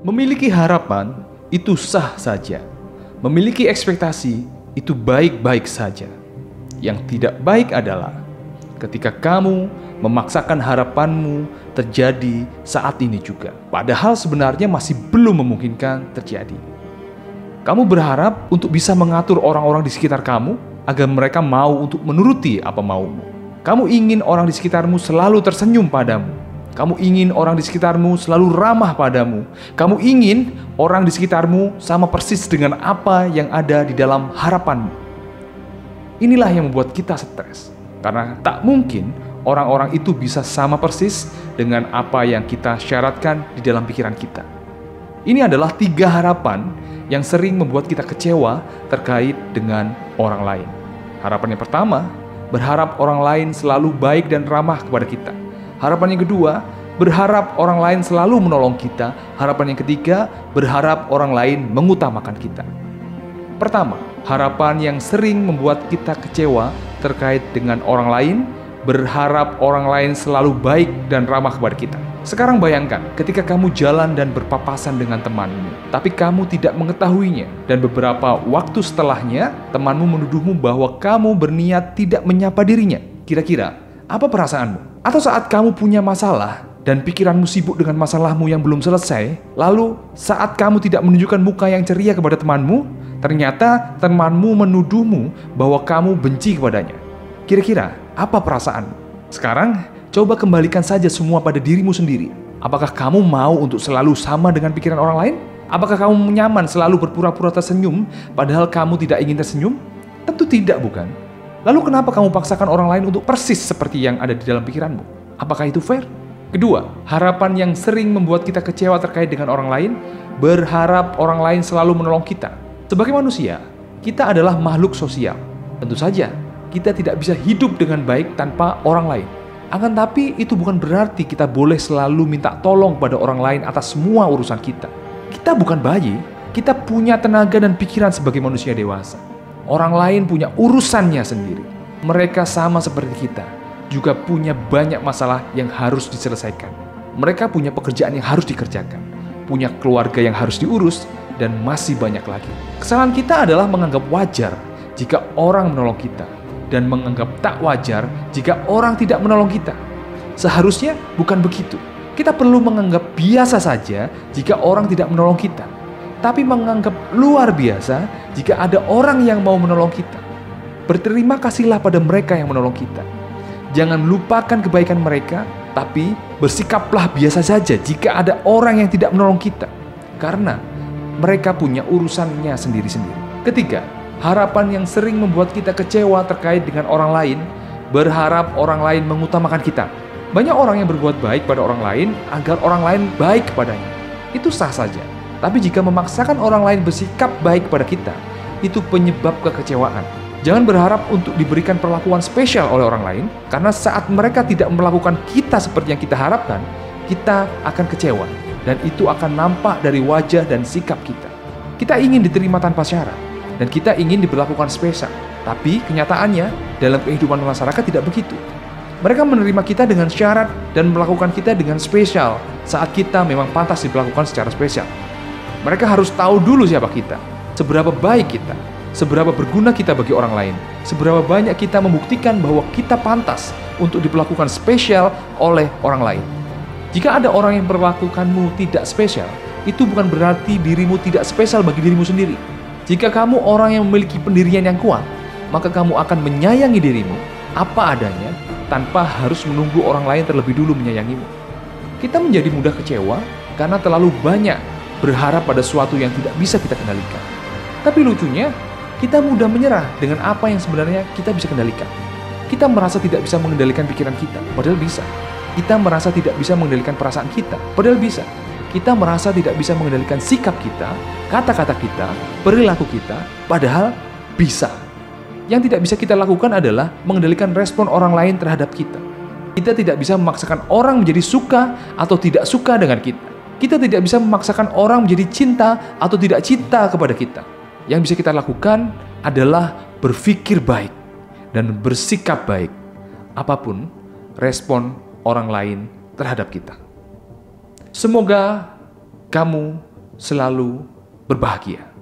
Memiliki harapan itu sah saja. Memiliki ekspektasi itu baik-baik saja. Yang tidak baik adalah ketika kamu memaksakan harapanmu terjadi saat ini juga, padahal sebenarnya masih belum memungkinkan terjadi. Kamu berharap untuk bisa mengatur orang-orang di sekitar kamu agar mereka mau untuk menuruti apa maumu. Kamu ingin orang di sekitarmu selalu tersenyum padamu. Kamu ingin orang di sekitarmu selalu ramah padamu. Kamu ingin orang di sekitarmu sama persis dengan apa yang ada di dalam harapanmu. Inilah yang membuat kita stres. Karena tak mungkin orang-orang itu bisa sama persis dengan apa yang kita syaratkan di dalam pikiran kita. Ini adalah 3 harapan yang sering membuat kita kecewa terkait dengan orang lain. Harapan yang pertama, berharap orang lain selalu baik dan ramah kepada kita. Harapan yang kedua, berharap orang lain selalu menolong kita. Harapan yang ketiga, berharap orang lain mengutamakan kita. Pertama, harapan yang sering membuat kita kecewa terkait dengan orang lain, berharap orang lain selalu baik dan ramah kepada kita. Sekarang bayangkan ketika kamu jalan dan berpapasan dengan temanmu, tapi kamu tidak mengetahuinya, dan beberapa waktu setelahnya temanmu menuduhmu bahwa kamu berniat tidak menyapa dirinya. Kira-kira apa perasaanmu? Atau saat kamu punya masalah dan pikiranmu sibuk dengan masalahmu yang belum selesai, lalu saat kamu tidak menunjukkan muka yang ceria kepada temanmu, ternyata temanmu menuduhmu bahwa kamu benci kepadanya. Kira-kira apa perasaanmu? Sekarang coba kembalikan saja semua pada dirimu sendiri. Apakah kamu mau untuk selalu sama dengan pikiran orang lain? Apakah kamu nyaman selalu berpura-pura tersenyum padahal kamu tidak ingin tersenyum? Tentu tidak, bukan? Lalu kenapa kamu paksakan orang lain untuk persis seperti yang ada di dalam pikiranmu? Apakah itu fair? Kedua, harapan yang sering membuat kita kecewa terkait dengan orang lain, berharap orang lain selalu menolong kita. Sebagai manusia, kita adalah makhluk sosial. Tentu saja, kita tidak bisa hidup dengan baik tanpa orang lain. Akan tapi itu bukan berarti kita boleh selalu minta tolong pada orang lain atas semua urusan kita. Kita bukan bayi, kita punya tenaga dan pikiran sebagai manusia dewasa. Orang lain punya urusannya sendiri. Mereka sama seperti kita, juga punya banyak masalah yang harus diselesaikan. Mereka punya pekerjaan yang harus dikerjakan, punya keluarga yang harus diurus, dan masih banyak lagi. Kesalahan kita adalah menganggap wajar jika orang menolong kita, dan menganggap tak wajar jika orang tidak menolong kita. Seharusnya bukan begitu. Kita perlu menganggap biasa saja jika orang tidak menolong kita, tapi menganggap luar biasa jika ada orang yang mau menolong kita. Berterima kasihlah pada mereka yang menolong kita. Jangan lupakan kebaikan mereka, tapi bersikaplah biasa saja jika ada orang yang tidak menolong kita, karena mereka punya urusannya sendiri-sendiri. Ketiga, harapan yang sering membuat kita kecewa terkait dengan orang lain, berharap orang lain mengutamakan kita. Banyak orang yang berbuat baik pada orang lain agar orang lain baik kepadanya. Itu sah saja. Tapi jika memaksakan orang lain bersikap baik pada kita, itu penyebab kekecewaan. Jangan berharap untuk diberikan perlakuan spesial oleh orang lain, karena saat mereka tidak melakukan kita seperti yang kita harapkan, kita akan kecewa. Dan itu akan nampak dari wajah dan sikap kita. Kita ingin diterima tanpa syarat, dan kita ingin diberlakukan spesial. Tapi kenyataannya, dalam kehidupan masyarakat tidak begitu. Mereka menerima kita dengan syarat dan melakukan kita dengan spesial saat kita memang pantas diperlakukan secara spesial. Mereka harus tahu dulu siapa kita, seberapa baik kita, seberapa berguna kita bagi orang lain, seberapa banyak kita membuktikan bahwa kita pantas untuk diperlakukan spesial oleh orang lain. Jika ada orang yang memperlakukanmu tidak spesial, itu bukan berarti dirimu tidak spesial bagi dirimu sendiri. Jika kamu orang yang memiliki pendirian yang kuat, maka kamu akan menyayangi dirimu apa adanya tanpa harus menunggu orang lain terlebih dulu menyayangimu. Kita menjadi mudah kecewa karena terlalu banyak berharap pada sesuatu yang tidak bisa kita kendalikan. Tapi lucunya, kita mudah menyerah dengan apa yang sebenarnya kita bisa kendalikan. Kita merasa tidak bisa mengendalikan pikiran kita, padahal bisa. Kita merasa tidak bisa mengendalikan perasaan kita, padahal bisa. Kita merasa tidak bisa mengendalikan sikap kita, kata-kata kita, perilaku kita, padahal bisa. Yang tidak bisa kita lakukan adalah mengendalikan respon orang lain terhadap kita. Kita tidak bisa memaksakan orang menjadi suka atau tidak suka dengan kita. Kita tidak bisa memaksakan orang menjadi cinta atau tidak cinta kepada kita. Yang bisa kita lakukan adalah berpikir baik dan bersikap baik, apapun respon orang lain terhadap kita. Semoga kamu selalu berbahagia.